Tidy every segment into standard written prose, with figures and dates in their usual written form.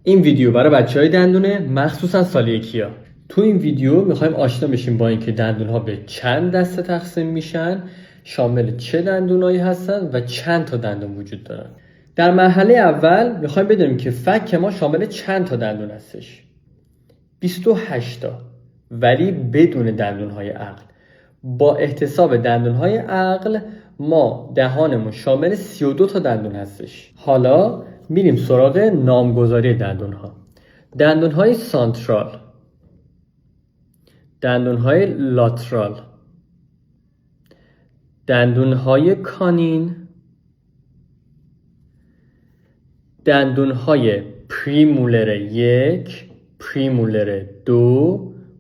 این ویدیو برای بچهای دندونه مخصوصا سال یکیا. تو این ویدیو میخوایم آشنا بشیم با اینکه دندونها به چند دسته تقسیم میشن، شامل چه دندونایی هستن و چند تا دندون وجود دارن. در مرحله اول میخوایم بدونیم که فک ما شامل چند تا دندون هستش. 28 تا، ولی بدون دندونهای عقل. با احتساب دندونهای عقل ما دهانمون شامل 32 تا دندون هستش. حالا میریم سراغ نامگذاری دندونها. دندونهای سانترال، دندونهای لاترال، دندونهای کانین، دندونهای پریمولر 1، پریمولر 2،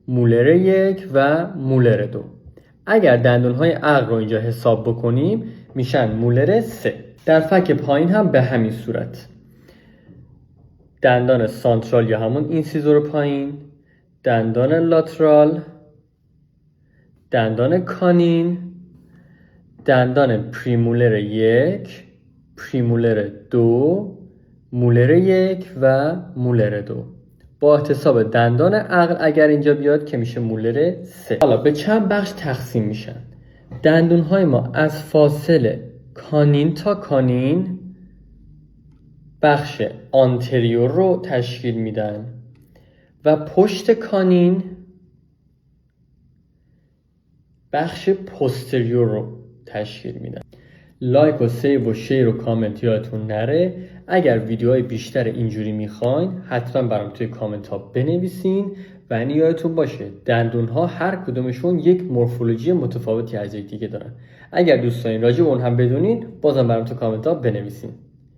مولر 1 و مولر 2. اگر دندونهای عقل رو اینجا حساب بکنیم میشن مولر 3. در فک پایین هم به همین صورت. دندان سانترال یا همون اینسیزور پایین، دندان لاترال، دندان کانین، دندان پریمولر 1، پریمولر 2، مولر 1 و مولر 2. با احتساب دندان عقل اگر اینجا بیاد که میشه مولر 3. حالا به چند بخش تقسیم میشن. دندونهای ما از فاصله کانین تا کانین بخش آنتریور رو تشکیل میدن و پشت کانین بخش پوستریور رو تشکیل میدن. لایک و سیو و شیر و کامنت یادتون نره. اگر ویدیوهای بیشتر اینجوری میخواین حتما برام توی کامنت ها بنویسین و این یادتون باشه دندون ها هر کدومشون یک مورفولوژی متفاوتی از یکدیگه دارن. اگر دوست دارین راجع به اون هم بدونین بازم برام تو کامنت ها بنویسین.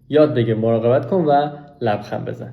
یاد بگیر، مراقبت کن و لبخند بزن.